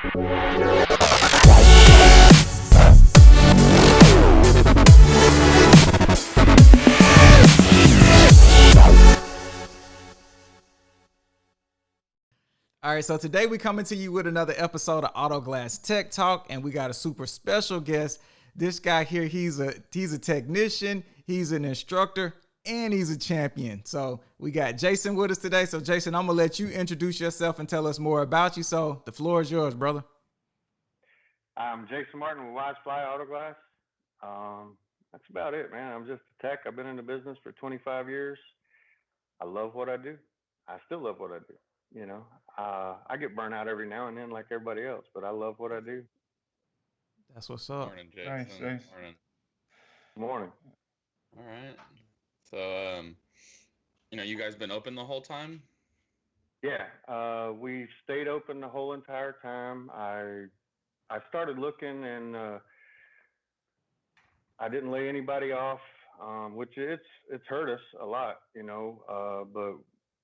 All right, so today we coming to you with another episode of Auto Glass Tech Talk, and we got a super special guest. This guy here, he's a technician, he's an instructor, and he's a champion. So we got Jason with us today. So Jason, I'm gonna let you introduce yourself and tell us more about you. So the floor is yours, brother. I'm Jason Martin with Wise Fly Auto Glass. That's about it, man. I'm just a tech. I've been in the business for 25 years. I love what I do. I still love what I do. You know, I get burnt out every now and then like everybody else, but I love what I do. That's what's up. Morning, Jason. Nice. Morning. Morning. All right. So, you guys been open the whole time? Yeah, we stayed open the whole entire time. I started looking and I didn't lay anybody off, which it's hurt us a lot, but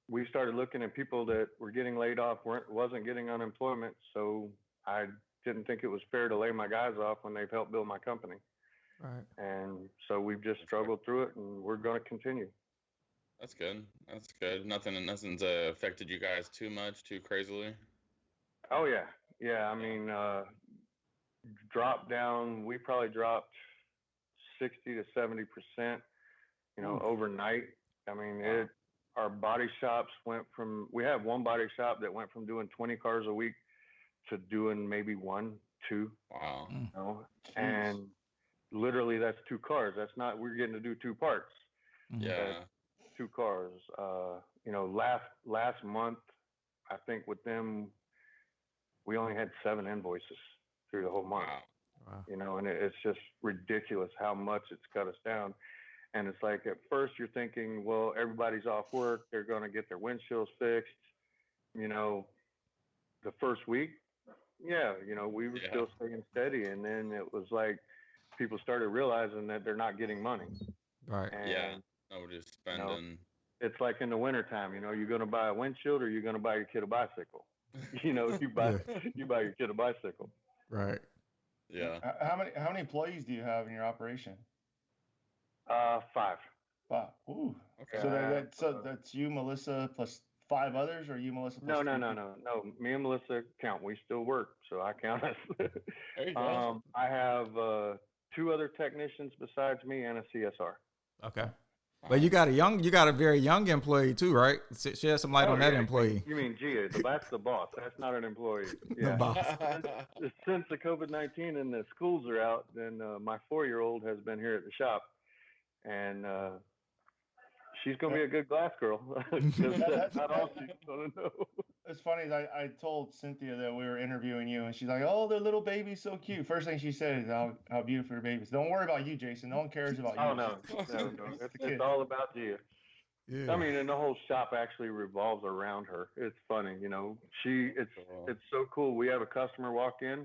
we started looking at people that were getting laid off, wasn't getting unemployment. So I didn't think it was fair to lay my guys off when they've helped build my company. Right. And so we've just struggled through it, and we're going to continue. That's good. That's good. Nothing's affected you guys too much, too crazily. Oh yeah, yeah. I mean, drop down. We probably dropped 60 to 70%. Overnight. I mean, our body shops went from. We have one body shop that went from doing 20 cars a week to doing maybe 1, 2. Wow. And literally that's 2 cars. That's not. We're getting to do 2 parts. Yeah. That's 2 cars. Last month, I think with them, we only had 7 invoices through the whole month. Wow. And it's just ridiculous how much it's cut us down. And it's like at first you're thinking, well, everybody's off work, they're going to get their windshields fixed. The first week, we were still staying steady, and then it was like people started realizing that they're not getting money. Right. And, Nobody's spending. It's like in the wintertime, you're going to buy a windshield or you're going to buy your kid a bicycle. You buy your kid a bicycle. Right. Yeah. How many employees do you have in your operation? 5. 5. Ooh. Okay. So that's you, Melissa, plus 5 others, or you, Melissa? Plus No. Me and Melissa count. We still work, so I count us. There you go. I have 2 other technicians besides me and a CSR. Okay. But you got a very young employee too, right? Shed some light on that employee. You mean Gia? That's the boss. That's not an employee. Yeah. The boss. Since the COVID-19 and the schools are out, then my 4-year-old has been here at the shop, and she's gonna be a good glass girl. That's not all she's gonna know. It's funny. I told Cynthia that we were interviewing you, and she's like, "Oh, the little baby's so cute." First thing she said is how beautiful your baby is. Don't worry about you, Jason. No one cares about you. Oh no. It's all about Gia. Yeah. I mean, and the whole shop actually revolves around her. It's funny, it's so cool. We have a customer walk in,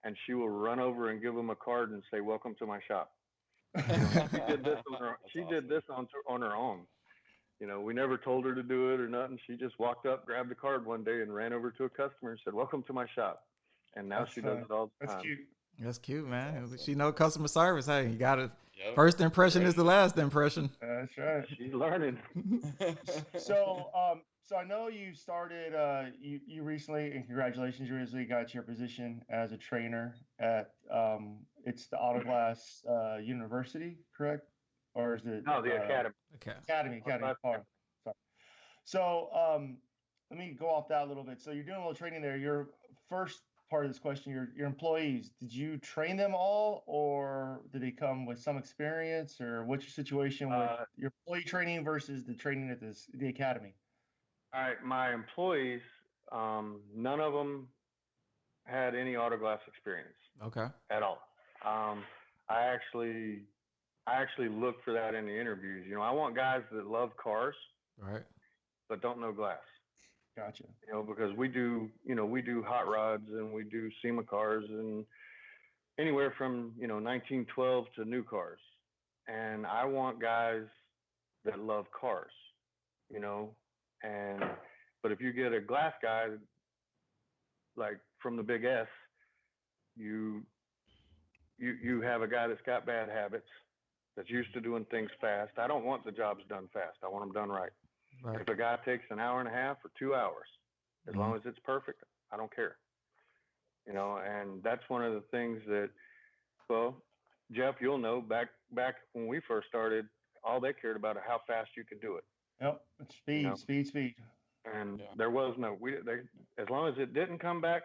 and she will run over and give them a card and say, "Welcome to my shop." She did this on her own. We never told her to do it or nothing. She just walked up, grabbed a card one day, and ran over to a customer and said, "Welcome to my shop." And now she does it all the time. That's cute. That's cute, man. Awesome. She know customer service. Hey, you got it. Yep. First impression is the last impression. That's right. She's learning. So I know you started. You recently, and congratulations, you recently got your position as a trainer at it's the Auto Glass University, correct? Or is it? No, the Academy. Academy. Sorry. So let me go off that a little bit. So you're doing a little training there. Your first part of this question, your employees, did you train them all, or did they come with some experience, or what's your situation with your employee training versus the training at the Academy? All right, my employees, none of them had any auto glass experience. Okay. At all. I actually look for that in the interviews. I want guys that love cars, right, but don't know glass. Gotcha. Because we do hot rods and we do SEMA cars and anywhere from 1912 to new cars. And I want guys that love cars, but if you get a glass guy, like from the big S, you have a guy that's got bad habits, that's used to doing things fast. I don't want the jobs done fast. I want them done right. Right. If a guy takes an hour and a half or 2 hours, as long as it's perfect, I don't care. And that's one of the things that, well, Jeff, you'll know, back when we first started, all they cared about is how fast you could do it. Yep, it's speed. And there was no, as long as it didn't come back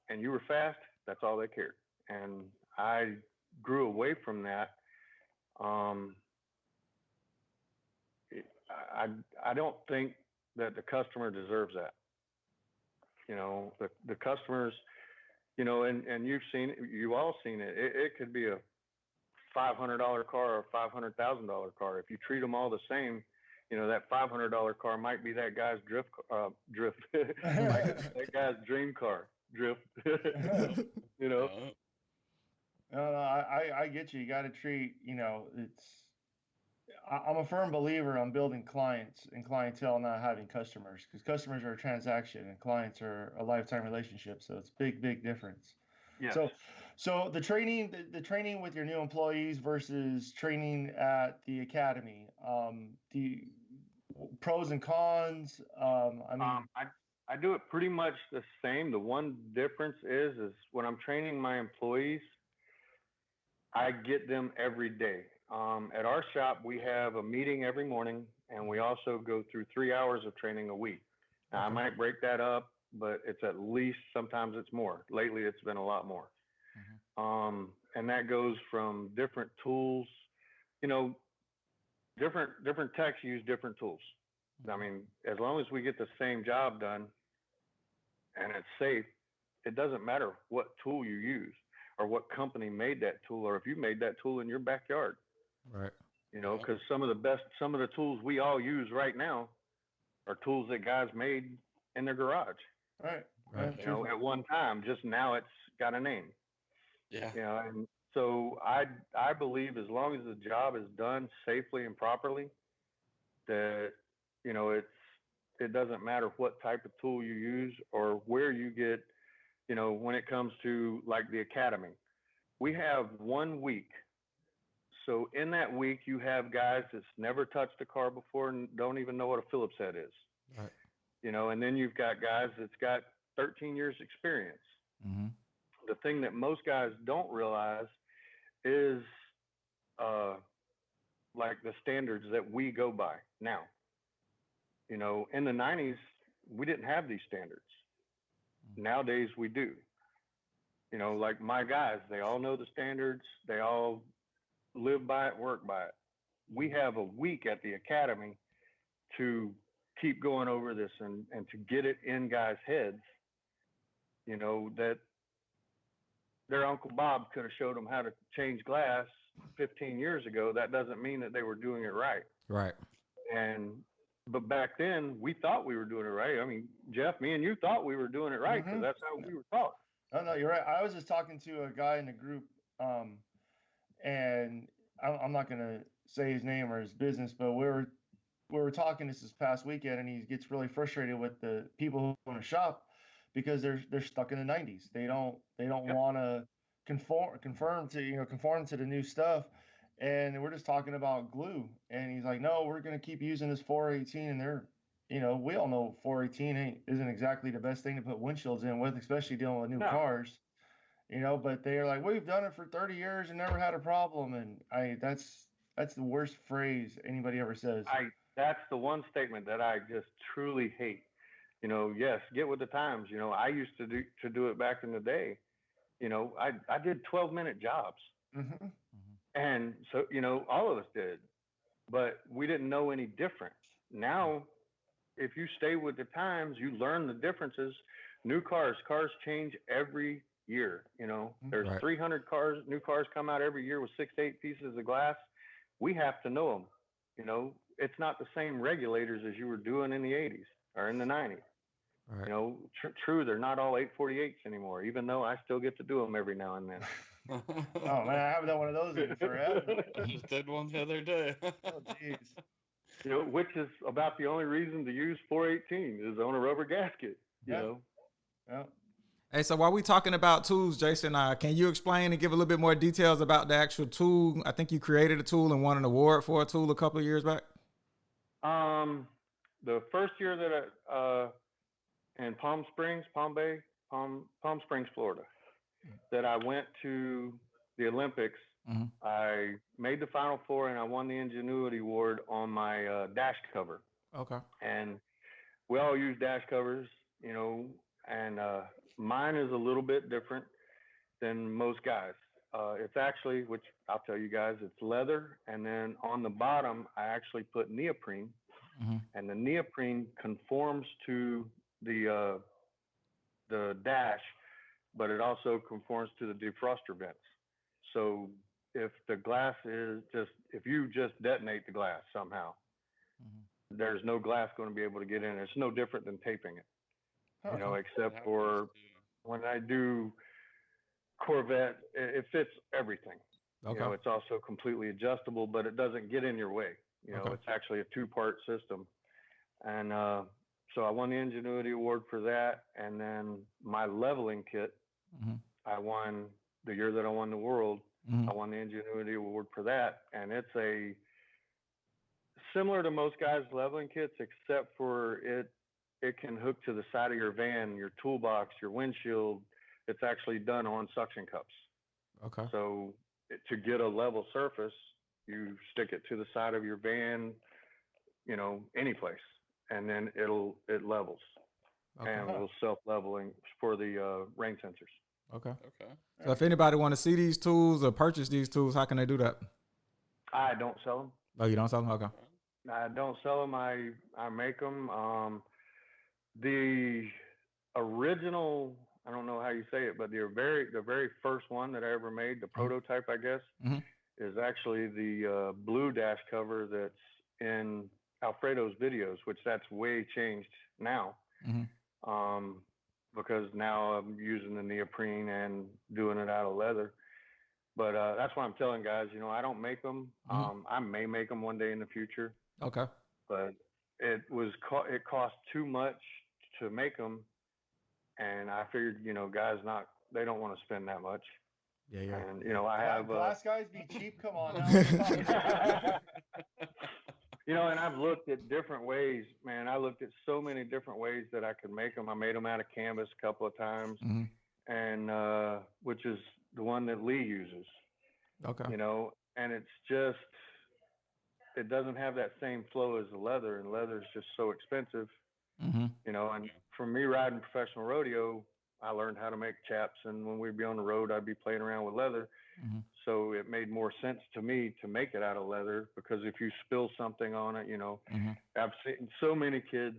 and you were fast, that's all they cared. And I grew away from that. I don't think that the customer deserves that. The customers, and you've all seen it. It could be a $500 car or $500,000 car. If you treat them all the same, that $500 car might be that guy's drift, that guy's dream car, drift. No, I get you. You got to treat, I'm a firm believer on building clients and clientele, not having customers, because customers are a transaction and clients are a lifetime relationship. So it's big difference. Yeah. So the training with your new employees versus training at the academy, the pros and cons. I do it pretty much the same. The one difference is when I'm training my employees, I get them every day. At our shop, we have a meeting every morning, and we also go through 3 hours of training a week. Now, I might break that up, but it's at least, sometimes it's more. Lately, it's been a lot more. And that goes from different tools. Different techs use different tools. I mean, as long as we get the same job done and it's safe, it doesn't matter what tool you use or what company made that tool, or if you made that tool in your backyard. Right. Because some of the tools we all use right now are tools that guys made in their garage. Right. At one time, just now it's got a name. Yeah. And so I believe as long as the job is done safely and properly, that, it doesn't matter what type of tool you use or where you get, when it comes to like the academy, we have 1 week. So in that week, you have guys that's never touched a car before and don't even know what a Phillips head is. Right. And then you've got guys that's got 13 years experience. The thing that most guys don't realize is like the standards that we go by now. In the 90s, we didn't have these standards. Nowadays we do. Like my guys, they all know the standards. They all live by it, work by it. We have a week at the academy to keep going over this and to get it in guys' heads, that their Uncle Bob could have showed them how to change glass 15 years ago. That doesn't mean that they were doing it right. Right. But back then, we thought we were doing it right. I mean, Jeff, me and you thought we were doing it right because that's how we were taught. No, you're right. I was just talking to a guy in the group, and I'm not going to say his name or his business, but we were talking this past weekend, and he gets really frustrated with the people who own a shop because they're stuck in the 90s. They don't want to conform to the new stuff. And we're just talking about glue. And he's like, no, we're going to keep using this 418. And they're, we all know 418 isn't exactly the best thing to put windshields in with, especially dealing with new cars, but they're like, we've done it for 30 years and never had a problem. And that's the worst phrase anybody ever says. That's the one statement that I just truly hate. Yes, get with the times. I used to do it back in the day. I did 12-minute jobs. And so, all of us did, but we didn't know any different. Now, if you stay with the times, you learn the differences. New cars change every year. There's 300 new cars come out every year with 6 to 8 pieces of glass. We have to know them. It's not the same regulators as you were doing in the 80s or in the 90s. Right. True, they're not all 848s anymore, even though I still get to do them every now and then. Oh man, I haven't done one of those in forever. I just did one the other day. Oh jeez. Which is about the only reason to use 418 is on a rubber gasket. Yeah. Hey, so while we talking about tools, Jason, can you explain and give a little bit more details about the actual tool? I think you created a tool and won an award for a tool a couple of years back. The first year that in Palm Springs, Palm Springs, Florida, that I went to the Olympics, Mm-hmm. I made the Final Four and I won the Ingenuity Award on my dash cover. Okay. And we all use dash covers, you know, and mine is a little bit different than most guys. It's actually, which I'll tell you guys, it's leather, and then on the bottom I actually put neoprene, Mm-hmm. and the neoprene conforms to the dash, but it also conforms to the defroster vents. So if the glass is if you just detonate the glass somehow, Mm-hmm. there's no glass going to be able to get in. It's no different than taping it, you know, Okay. except for when I do Corvette, it fits everything. Okay. You know, it's also completely adjustable, but it doesn't get in your way. You know, Okay. it's actually a two-part system. And so I won the Ingenuity Award for that. And then my leveling kit, Mm-hmm. I won the year that I won the world. Mm-hmm. I won the Ingenuity Award for that. And it's a similar to most guys' leveling kits, except for it can hook to the side of your van, your toolbox, your windshield. It's actually done on suction cups. Okay. So to get a level surface, you stick it to the side of your van, you know, any place, and then it levels, Okay. and will self-leveling for the rain sensors. Okay. Okay. So if anybody want to see these tools or purchase these tools, how can they do that? I don't sell them. Oh, you don't sell them? Okay. I don't sell them. I make them. The original, I don't know how you say it, but the very first one that I ever made, the prototype, I guess, Mm-hmm. is actually the blue dash cover that's in Alfredo's videos, which that's way changed now. Mm-hmm. Because now I'm using the neoprene and doing it out of leather. But that's why I'm telling guys, you know, I don't make them. Mm-hmm. I may make them one day in the future. Okay. But it cost too much to make them, and I figured, you know, guys they don't want to spend that much. Yeah, yeah. And you know, I have glass guys be cheap. Come on now. You know, and I've looked at different ways, man. I looked at so many different ways that I could make them. I made them out of canvas a couple of times, Mm-hmm. and which is the one that Lee uses. Okay. You know, and it's just, it doesn't have that same flow as the leather, and leather is just so expensive. Mm-hmm. You know, and for me riding professional rodeo, I learned how to make chaps, and when we'd be on the road, I'd be playing around with leather. Mm-hmm. So it made more sense to me to make it out of leather, because if you spill something on it, you know, Mm-hmm. I've seen so many kids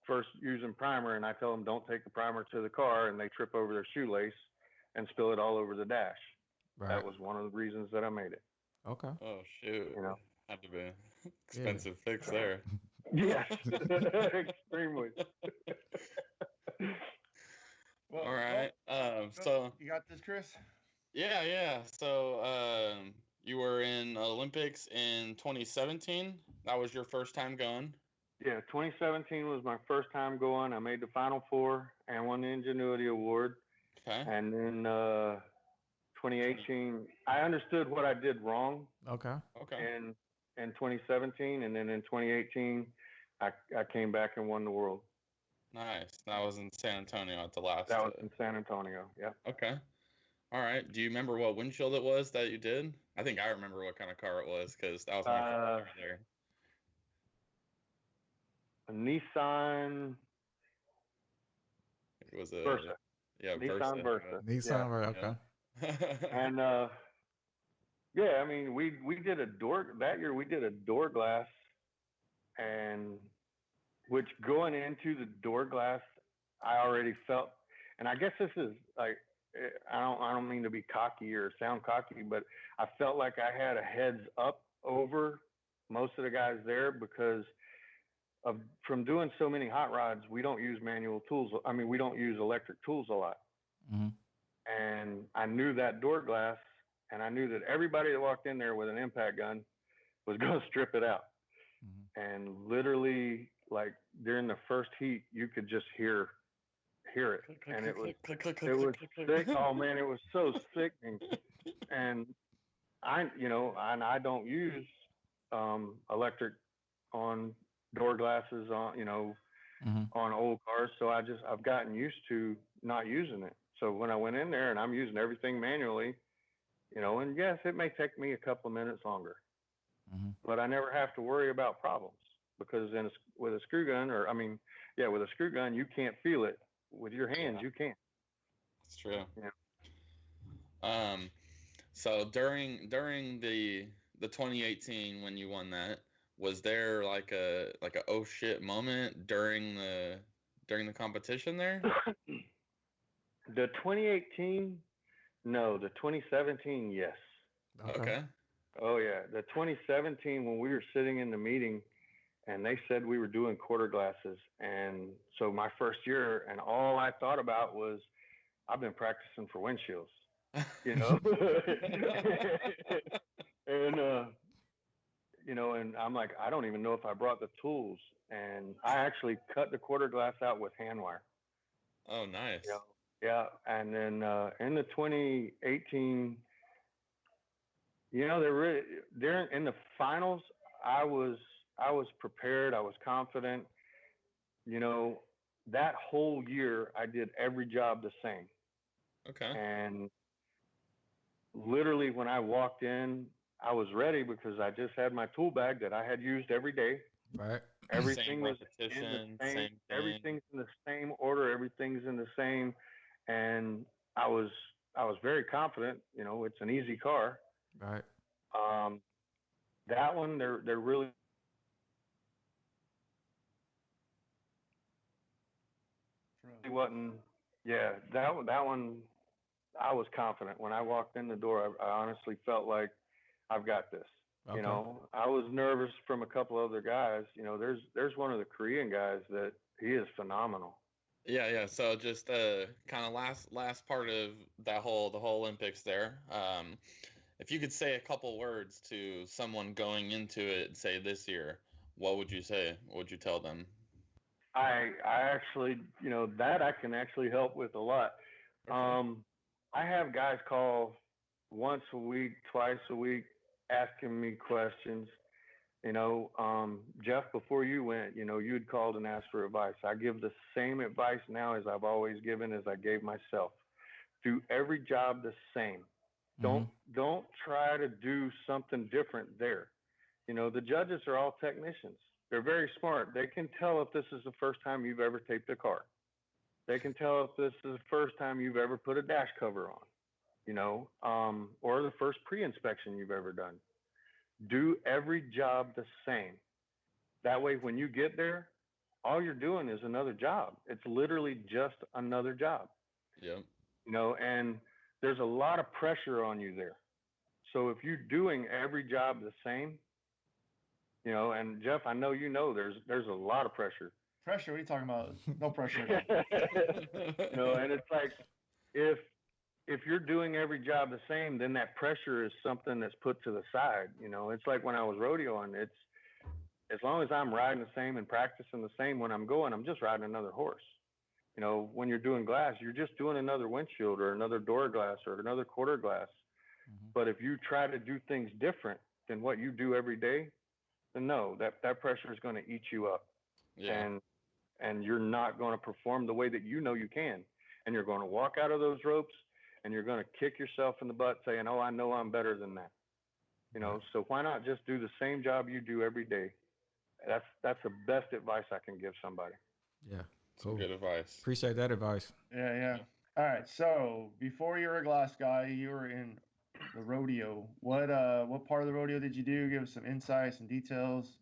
first using primer, and I tell them don't take the primer to the car, and they trip over their shoelace and spill it all over the dash. Right. That was one of the reasons that I made it. Okay. Oh shoot! You know, Had to be expensive fix there. yes, extremely. Well, All right. So you got this, Chris? yeah. So you were in Olympics in 2017. That was your first time going. Yeah, 2017 was my first time going. I made the Final Four and won the Ingenuity Award. Okay. And then 2018, I understood what I did wrong. Okay. In 2017, and then in 2018, I came back and won the world. Nice. That was in San Antonio at the last. That was in San Antonio. Yeah. Okay. All right. Do you remember what windshield it was that you did? I think I remember what kind of car it was, because that was my first car there. A Nissan. It was a Versa. Yeah, Nissan Versa. Nissan, right? Okay. Yeah. And yeah, I mean, we did a door that year. We did a door glass, and which going into the door glass, I already felt, and I guess this is like, I don't mean to be cocky or sound cocky, but I felt like I had a heads up over most of the guys there, because from doing so many hot rods, we don't use manual tools. I mean, we don't use electric tools a lot. Mm-hmm. And I knew that door glass, and I knew that everybody that walked in there with an impact gun was going to strip it out. Mm-hmm. And literally, like during the first heat, you could just hear hear it, and it was sick. Oh man, it was so sickening. And I don't use electric on door glasses on old cars, so I've gotten used to not using it. So when I went in there and I'm using everything manually, and yes, it may take me a couple of minutes longer, but I never have to worry about problems because with a screw gun, with a screw gun, you can't feel it. With your hands, you can. It's true. Yeah. So during the 2018 when you won that, was there like a oh shit moment during the competition there? The 2018, no. The 2017, yes. Okay. Oh yeah, the 2017 when we were sitting in the meeting and they said we were doing quarter glasses, and so my first year, and all I thought about was I've been practicing for windshields, and I'm like, I don't even know if I brought the tools, and I actually cut the quarter glass out with hand wire. Oh, nice. Yeah, and then in the 2018, they're in the finals. I was prepared. I was confident. That whole year I did every job the same. Okay. And literally when I walked in, I was ready because I just had my tool bag that I had used every day. Right. Everything was in the same. Everything's in the same order. Everything's in the same, and I was very confident. It's an easy car. Right. That one, they're really. Wasn't. Yeah, that one. I was confident when I walked in the door. I honestly felt like I've got this. Okay. I was nervous from a couple other guys. There's one of the Korean guys that he is phenomenal. Yeah. So just kind of last part of the whole Olympics there. If you could say a couple words to someone going into it, say this year, what would you say? What would you tell them? I actually, that I can actually help with a lot. Okay. I have guys call once a week, twice a week, asking me questions. Jeff, before you went, you'd called and asked for advice. I give the same advice now as I've always given, as I gave myself. Do every job the same. Don't try to do something different there. The judges are all technicians. They're very smart. They can tell if this is the first time you've ever taped a car. They can tell if this is the first time you've ever put a dash cover on, or the first pre-inspection you've ever done. Do every job the same. That way, when you get there, all you're doing is another job. It's literally just another job. Yeah. And there's a lot of pressure on you there. So if you're doing every job the same, and Jeff, I know there's a lot of pressure. Pressure? What are you talking about? No pressure. And it's like if you're doing every job the same, then that pressure is something that's put to the side. It's like when I was rodeoing, it's as long as I'm riding the same and practicing the same when I'm going, I'm just riding another horse. When you're doing glass, you're just doing another windshield or another door glass or another quarter glass. But if you try to do things different than what you do every day, then no, that pressure is going to eat you up. Yeah. And you're not going to perform the way that you can. And you're going to walk out of those ropes and you're going to kick yourself in the butt saying, oh, I know I'm better than that. So why not just do the same job you do every day? That's the best advice I can give somebody. Yeah. Cool. Good advice. Appreciate that advice. Yeah. All right. So before you were a glass guy, you were in the rodeo. What part of the rodeo did you do? Give us some insights and details.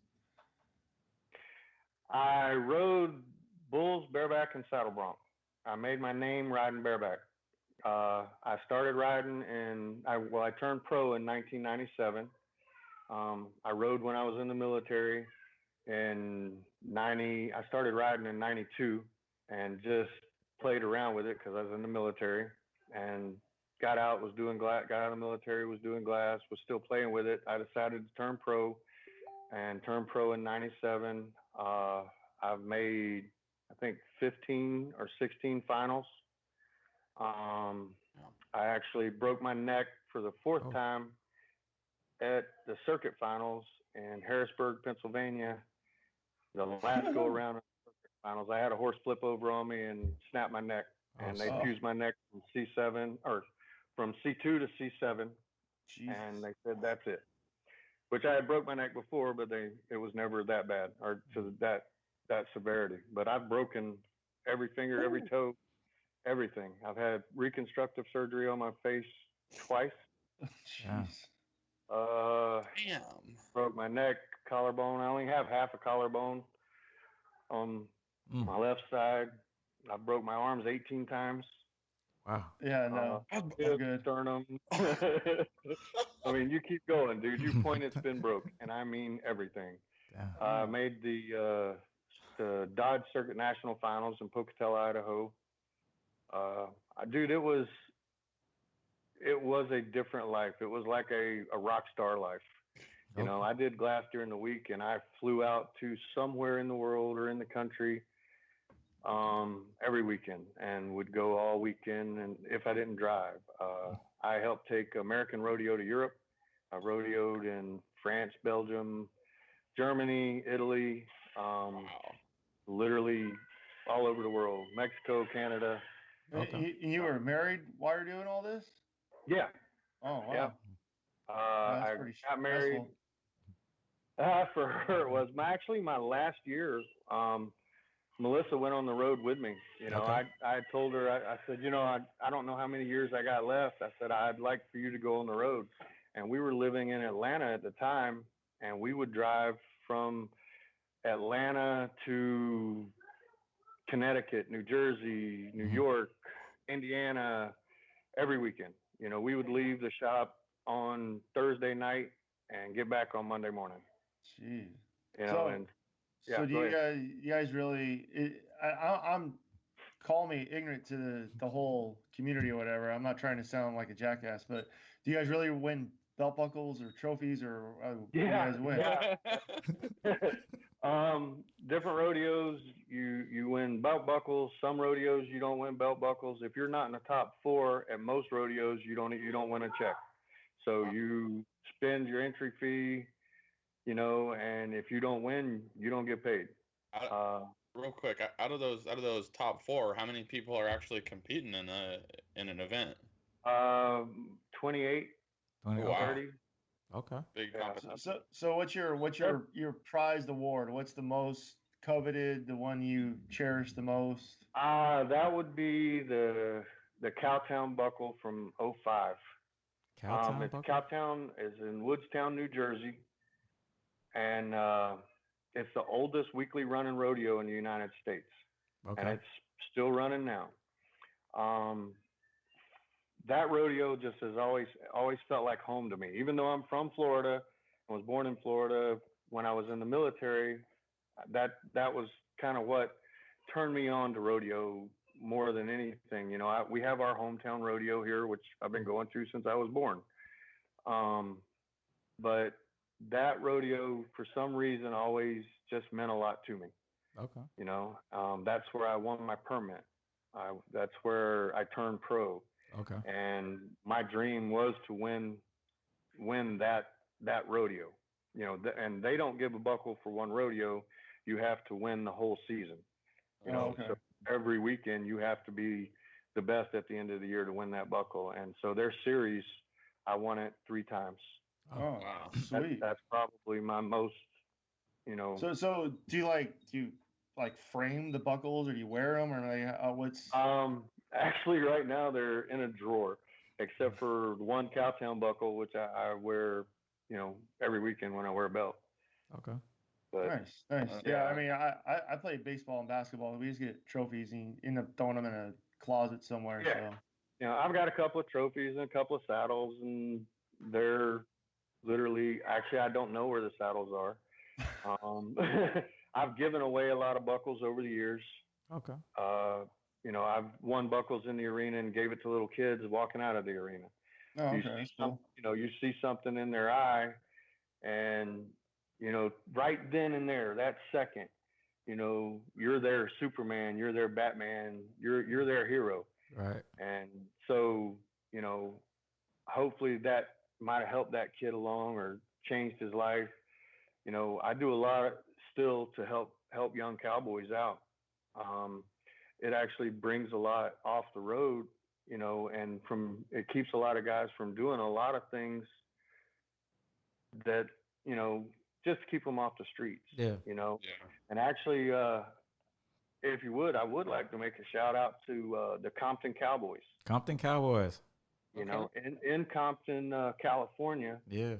I rode bulls, bareback, and saddle bronc. I made my name riding bareback. I started riding I turned pro in 1997. I rode when I was in the military. I started riding in 92 and just played around with it because I was in the military and got out of the military, was doing glass, was still playing with it. I decided to turn pro and turned pro in 97. I've made I think 15 or 16 finals. I actually broke my neck for the fourth time at the circuit finals in Harrisburg, Pennsylvania. The last go around in the circuit finals, I had a horse flip over on me and snapped my neck, and they fused my neck from C7 or from C2 to C7, and they said that's it. Which I had broke my neck before, but it was never that bad or to that severity. But I've broken every finger, every toe, everything. I've had reconstructive surgery on my face twice. Jeez. Damn. Broke my neck, collarbone. I only have half a collarbone on my left side. I broke my arms 18 times. Wow. Yeah, no. Good. Sternum. I mean, you keep going, dude. You point, it's been broke, and I mean everything. I made the Dodge Circuit National Finals in Pocatello, Idaho. Dude, it was a different life. It was like a rock star life. You know, I did glass during the week, and I flew out to somewhere in the world or in the country every weekend and would go all weekend. And if I didn't drive, I helped take American Rodeo to Europe. I rodeoed in France, Belgium, Germany, Italy, literally all over the world, Mexico, Canada. You were married while you're doing all this? Yeah. Oh, wow. Yeah. I got married. For her, it was my last year. Melissa went on the road with me. You know, I told her, I said, you know, I don't know how many years I got left. I said, I'd like for you to go on the road. And we were living in Atlanta at the time, and we would drive from Atlanta to Connecticut, New Jersey, New York, Indiana, every weekend. You know, we would leave the shop on Thursday night and get back on Monday morning. Jeez. You know, so do you guys really? I'm call me ignorant to the whole community or whatever. I'm not trying to sound like a jackass, but do you guys really win belt buckles or trophies or you guys win? Yeah. Different rodeos, you win belt buckles. Some rodeos you don't win belt buckles. If you're not in the top 4 at most rodeos, you don't win a check. So you spend your entry fee, you know, and if you don't win, you don't get paid. Real quick, out of those top 4, how many people are actually competing in an event? 28, 30. Okay. Big competition. So what's your prized award? What's the most coveted? The one you cherish the most? That would be the Cowtown buckle from 05. Cowtown is in Woodstown, New Jersey, and it's the oldest weekly running rodeo in the United States, and it's still running now. That rodeo just has always felt like home to me. Even though I'm from Florida, I was born in Florida. When I was in the military, that was kind of what turned me on to rodeo more than anything. You know, we have our hometown rodeo here, which I've been going to since I was born. But that rodeo, for some reason, always just meant a lot to me. Okay. You know, that's where I won my permit. That's where I turned pro. Okay. And my dream was to win that rodeo. You know, and they don't give a buckle for one rodeo. You have to win the whole season. You know, so every weekend you have to be the best at the end of the year to win that buckle. And so their series, I won it 3 times. Oh, wow. Sweet. That's probably my most, you know. So do you frame the buckles, or do you wear them, or what's? Actually, right now they're in a drawer, except for one Cowtown buckle, which I wear, you know, every weekend when I wear a belt. Okay. But, nice. Yeah, I mean, I played baseball and basketball. We just get trophies and end up throwing them in a closet somewhere. Yeah. So. You know, I've got a couple of trophies and a couple of saddles, and they're literally, actually, I don't know where the saddles are. I've given away a lot of buckles over the years. Okay. You know, I've won buckles in the arena and gave it to little kids walking out of the arena. Oh, okay. You know, you see something in their eye, and, you know, right then and there, that second, you're their Superman, you're their Batman, you're their hero. Right. And so, you know, hopefully that might have helped that kid along or changed his life. I do a lot still to help young cowboys out. Um, it actually brings a lot off the road, and from it keeps a lot of guys from doing a lot of things that just to keep them off the streets. Yeah. Yeah. And actually, if you would, I would like to make a shout out to the Compton Cowboys. Compton Cowboys. In Compton, California, Yeah.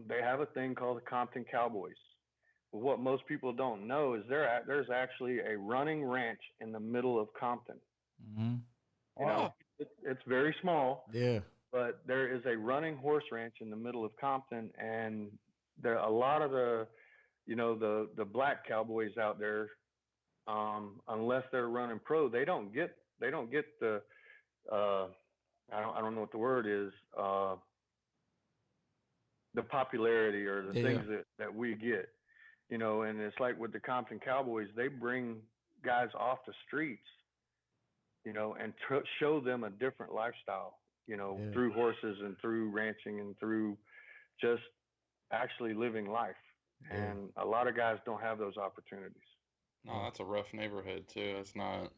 they have a thing called the Compton Cowboys. What most people don't know is there's actually a running ranch in the middle of Compton. Mm-hmm. It's very small. Yeah. But there is a running horse ranch in the middle of Compton, and there a lot of the black cowboys out there, unless they're running pro, they don't get the I don't know what the word is, the popularity or the things that we get, and it's like with the Compton Cowboys, they bring guys off the streets, and show them a different lifestyle, through horses and through ranching and through just actually living life. Yeah. And a lot of guys don't have those opportunities. No, that's a rough neighborhood too. It's not.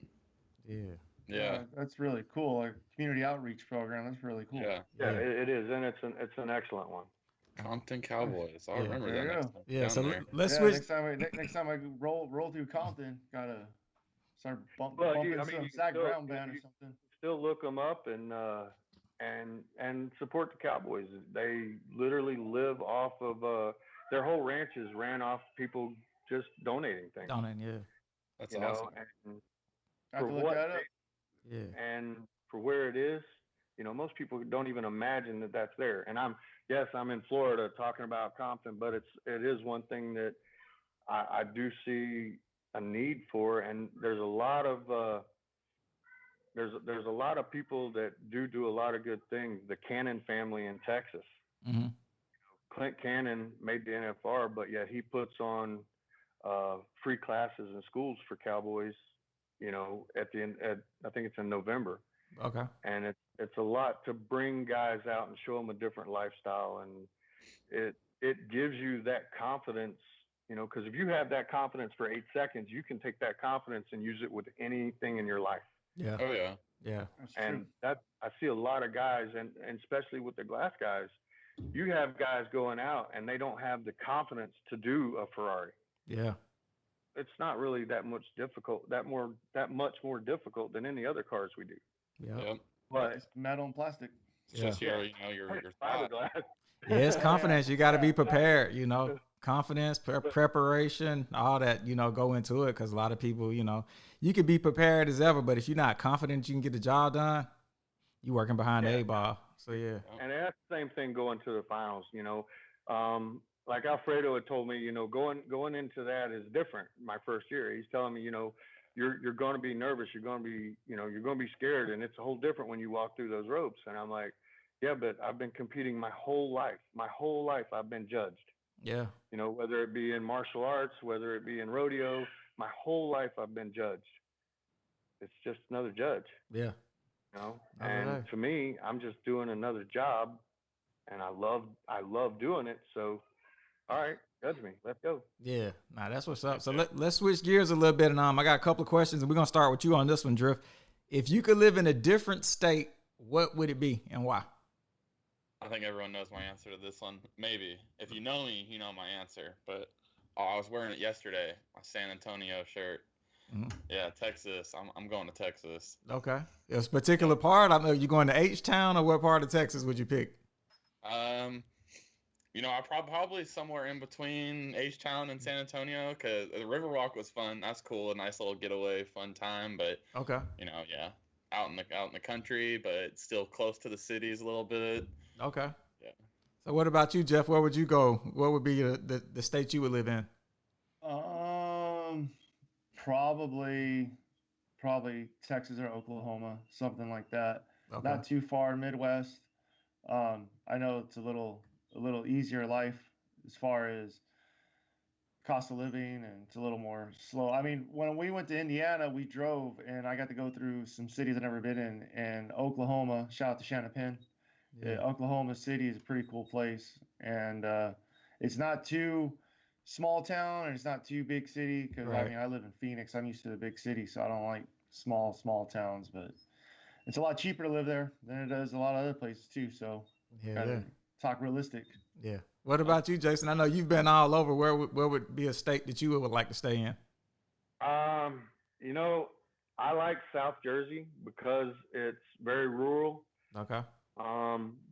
Yeah. Yeah. That's really cool. A community outreach program. That's really cool. Yeah. It is, and it's an excellent one. Compton Cowboys. I'll remember There that you next go. time. Yeah. Down So there. let's switch. Next time I roll through Compton, gotta start bumping some Zach still, Brown band or something. Still look them up and support the Cowboys. They literally live off of their whole ranch is ran off people just donating things. Yeah. That's awesome. And I have to look that up. Yeah. And for where it is, most people don't even imagine that that's there. And I'm in Florida talking about Compton, but it is one thing that I do see a need for, and there's a lot of there's a lot of people that do a lot of good things. The Cannon family in Texas. Mm-hmm. Clint Cannon made the NFR, but yet he puts on free classes in schools for cowboys. At the end, I think it's in November. Okay. And it's a lot to bring guys out and show them a different lifestyle, and it gives you that confidence. Because if you have that confidence for 8 seconds, you can take that confidence and use it with anything in your life. Yeah. Oh yeah. Yeah. And that I see a lot of guys, and especially with the glass guys, you have guys going out and they don't have the confidence to do a Ferrari. Yeah. It's not really that much much more difficult than any other cars we do. Yeah. Yep. But it's metal and plastic. It's just your thought. fiberglass. Yeah, it's confidence. You got to be prepared. Confidence, preparation, all that. Go into it, because a lot of people, you could be prepared as ever, but if you're not confident you can get the job done, you working behind the 8-ball. So yeah. And that's the same thing going to the finals. Like Alfredo had told me, going into that is different. My first year, he's telling me, you're going to be nervous. You're going to be, you're going to be scared, and it's a whole different when you walk through those ropes. And I'm like, yeah, but I've been competing my whole life. My whole life I've been judged. Yeah. Whether it be in martial arts, whether it be in rodeo, my whole life I've been judged. It's just another judge. Yeah. And to me, I'm just doing another job, and I love doing it. So, all right, judge me. Let's go. Yeah. Nah, that's what's up. So let's switch gears a little bit, and I got a couple of questions, and we're gonna start with you on this one, Drift. If you could live in a different state, what would it be and why? I think everyone knows my answer to this one. Maybe. If you know me, you know my answer. But I was wearing it yesterday, my San Antonio shirt. Mm-hmm. Yeah, Texas. I'm going to Texas. Okay. This particular part, I know you going to H-Town, or what part of Texas would you pick? I probably somewhere in between H-Town and San Antonio, because the Riverwalk was fun. That's cool. A nice little getaway, fun time. But okay. Yeah, out in the country, but still close to the cities a little bit. Okay. Yeah. So what about you, Jeff? Where would you go? What would be the state you would live in? Probably Texas or Oklahoma, something like that. Okay. Not too far Midwest. I know it's a little easier life as far as cost of living, and it's a little more slow. I mean, when we went to Indiana, we drove, and I got to go through some cities I've never been in. And Oklahoma, shout out to Shannon Penn. Yeah. Oklahoma City is a pretty cool place, and it's not too small town, and it's not too big city. Because I mean, I live in Phoenix. I'm used to the big city, so I don't like small towns. But it's a lot cheaper to live there than it does a lot of other places too. So gotta talk realistic. Yeah. What about you, Jason? I know you've been all over. Where would be a state that you would like to stay in? You know, I like South Jersey because it's very rural. Okay.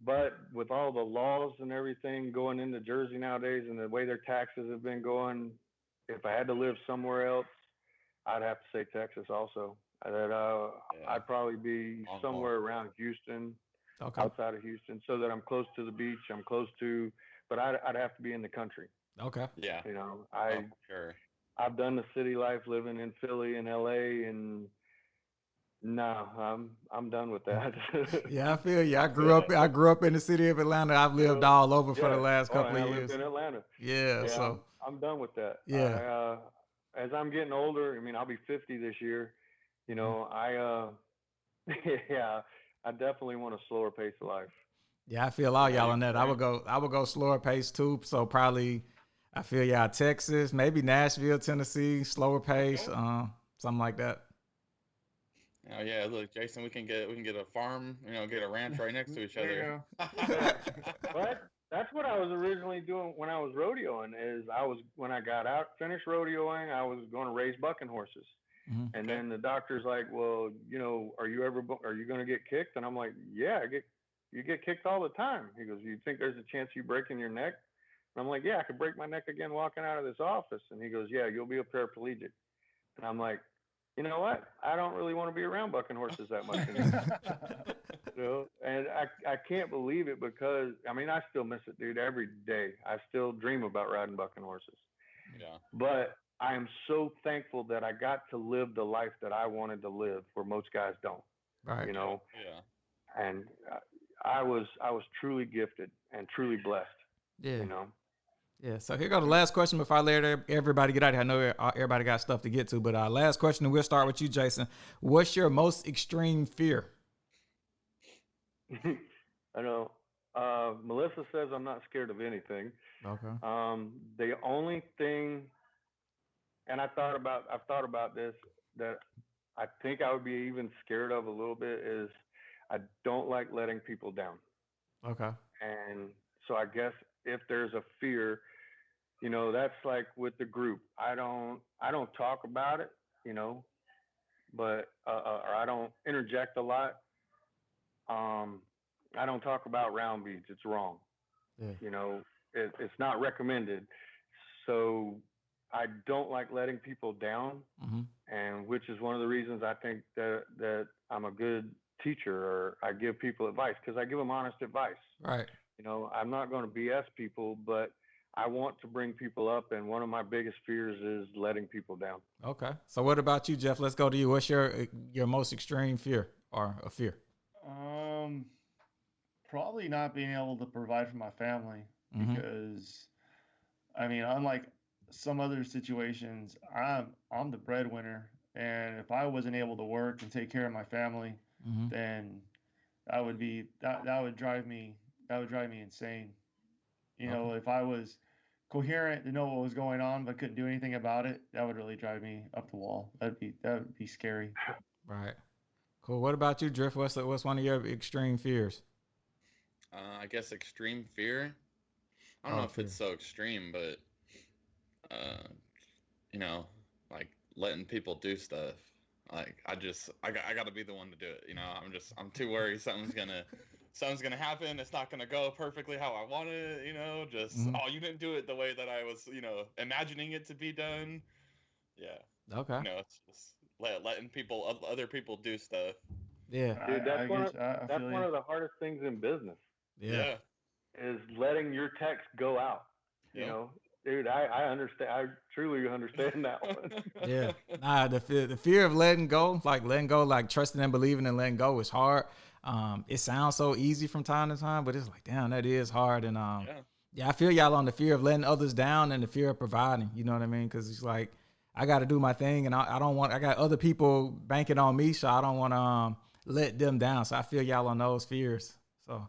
But with all the laws and everything going into Jersey nowadays and the way their taxes have been going, if I had to live somewhere else, I'd have to say Texas also. I'd probably be somewhere around Houston, outside of Houston, so that I'm close to the beach. I'm close to, but I'd have to be in the country. Okay. Yeah. You know, I've done the city life living in Philly and LA, and no, I'm done with that. Yeah, I feel you. I grew up in the city of Atlanta. I've lived all over for the last couple of years. I lived in Atlanta. Yeah, so I'm done with that. Yeah. As I'm getting older, I mean, I'll be 50 this year. You know, I definitely want a slower pace of life. Yeah, I feel all y'all on that. I would go slower pace too. So probably, I feel y'all Texas, maybe Nashville, Tennessee, slower pace, something like that. Oh yeah, look, Jason, we can get a farm, you know, get a ranch right next to each other. What? That's what I was originally doing when I was rodeoing. When I got out, finished rodeoing, I was going to raise bucking horses. Mm-hmm. And then the doctor's like, well, you know, are you going to get kicked? And I'm like, yeah, you get kicked all the time. He goes, you think there's a chance you breaking your neck? And I'm like, yeah, I could break my neck again walking out of this office. And he goes, yeah, you'll be a paraplegic. And I'm like, you know what? I don't really want to be around bucking horses that much anymore. You know? And I can't believe it because, I mean, I still miss it, dude, every day. I still dream about riding bucking horses. Yeah. But I am so thankful that I got to live the life that I wanted to live, where most guys don't. Right. You know. Yeah. And I was truly gifted and truly blessed. Yeah. You know. Yeah. So here go the last question before I let everybody get out of here. I know everybody got stuff to get to, but last question, and we'll start with you, Jason. What's your most extreme fear? I know. Melissa says I'm not scared of anything. Okay. The only thing, and I've thought about this, that I think I would be even scared of a little bit is I don't like letting people down. Okay. And so I guess if there's a fear, you know, that's like with the group. I don't talk about it, you know, but or I don't interject a lot. I don't talk about round beads. It's wrong. Yeah. You know, it's not recommended. So I don't like letting people down, and which is one of the reasons I think that I'm a good teacher, or I give people advice, because I give them honest advice. Right. You know, I'm not going to BS people, but I want to bring people up, and one of my biggest fears is letting people down. Okay. So what about you, Jeff? Let's go to you. What's your most extreme fear, or a fear? Probably not being able to provide for my family, because, I mean, unlike some other situations, I'm the breadwinner, and if I wasn't able to work and take care of my family, then that would drive me insane. You know, if I was coherent to know what was going on but couldn't do anything about it, that would really drive me up the wall. That would be scary. Right. Cool. What about you, Drift? What's one of your extreme fears? I guess extreme fear. I don't know if it's so extreme, but you know, like letting people do stuff. Like I got to be the one to do it. You know, I'm too worried something's gonna happen. It's not gonna go perfectly how I want it. You know, you didn't do it the way that I was, you know, imagining it to be done. Yeah. Okay. You know, it's just letting other people do stuff. Yeah. Dude, that's one of the hardest things in business. Yeah. Is letting your text go out. You know, dude, I understand. I truly understand that one. Yeah. Nah, the fear of letting go, like trusting and believing and letting go is hard. It sounds so easy from time to time, but it's like, damn, that is hard. And Yeah, I feel y'all on the fear of letting others down and the fear of providing. You know what I mean? Because it's like I got to do my thing, and I don't want. I got other people banking on me, so I don't want to let them down. So I feel y'all on those fears. So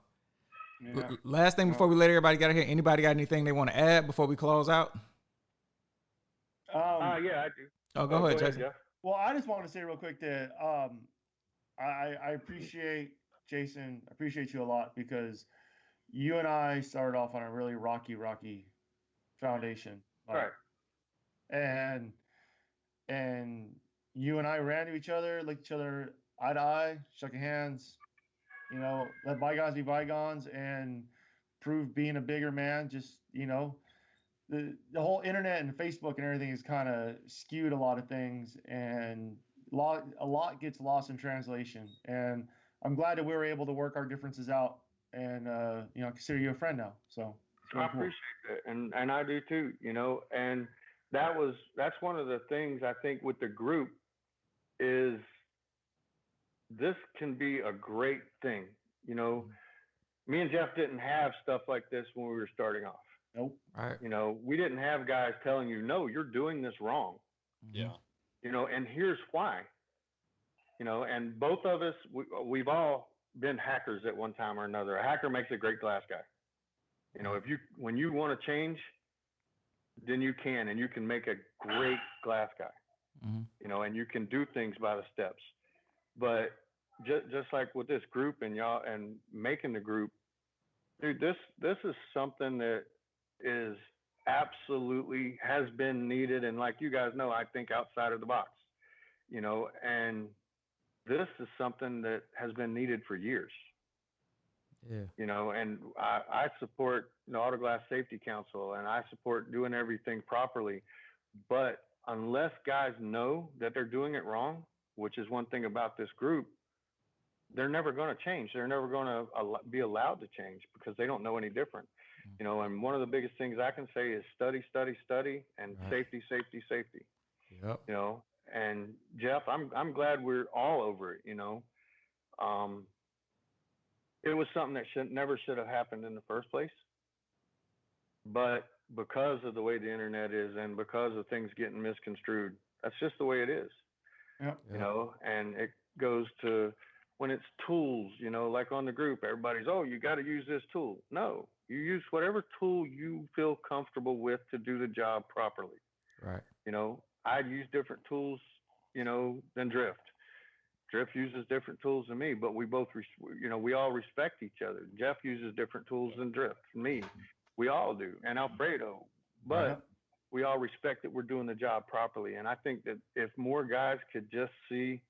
last thing before we let everybody get out of here, anybody got anything they want to add before we close out? Yeah, I do. Oh, go ahead, Jason. Jeff. Well, I just want to say real quick that I appreciate Jason. I appreciate you a lot because you and I started off on a really rocky foundation. Right. And you and I ran to each other, looked each other eye to eye, shook hands, let bygones be bygones, and proved being a bigger man. Just, the whole internet and Facebook and everything has kind of skewed a lot of things, and a lot gets lost in translation. And I'm glad that we were able to work our differences out and, consider you a friend now. So I appreciate it. And I do too, and that's one of the things I think with the group is this can be a great thing. Me and Jeff didn't have stuff like this when we were starting off. Nope. Right. We didn't have guys telling you, no, you're doing this wrong. Yeah. And here's why. And both of us, we've all been hackers at one time or another. A hacker makes a great glass guy. When you want to change, then you can, and you can make a great glass guy. And you can do things by the steps. But just like with this group and y'all and making the group, dude, this is something that is absolutely has been needed. And like you guys know, I think outside of the box, and this is something that has been needed for years. Yeah. And I support Auto Glass Safety Council, and I support doing everything properly. But unless guys know that they're doing it wrong, which is one thing about this group, they're never going to change. They're never going to be allowed to change because they don't know any different. And one of the biggest things I can say is study, and safety. Yep. And Jeff, I'm glad we're all over it. It was something that never should have happened in the first place. But because of the way the internet is and because of things getting misconstrued, that's just the way it is. Yep. And it goes to when it's tools, like on the group, everybody's, oh, you got to use this tool. No, you use whatever tool you feel comfortable with to do the job properly. Right. I'd use different tools, than Drift. Drift uses different tools than me, but we both, we all respect each other. Jeff uses different tools than Drift. Me, we all do, and Alfredo. But we all respect that we're doing the job properly. And I think that if more guys could just see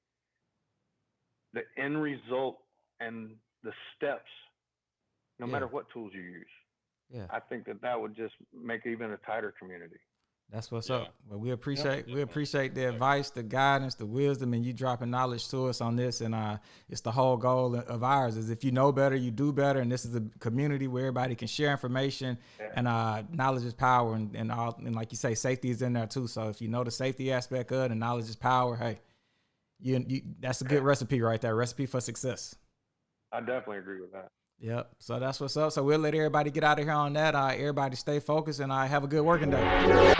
the end result and the steps, no matter what tools you use, I think that would just make even a tighter community. That's what's up. Well, we appreciate the advice, the guidance, the wisdom, and you dropping knowledge to us on this. And it's the whole goal of ours is if you know better, you do better. And this is a community where everybody can share information and knowledge is power. And like you say, safety is in there too. So if you know the safety aspect of it and knowledge is power, hey, you that's a good recipe right there. Recipe for success. I definitely agree with that. Yep. So that's what's up. So we'll let everybody get out of here on that. Everybody stay focused and have a good working day.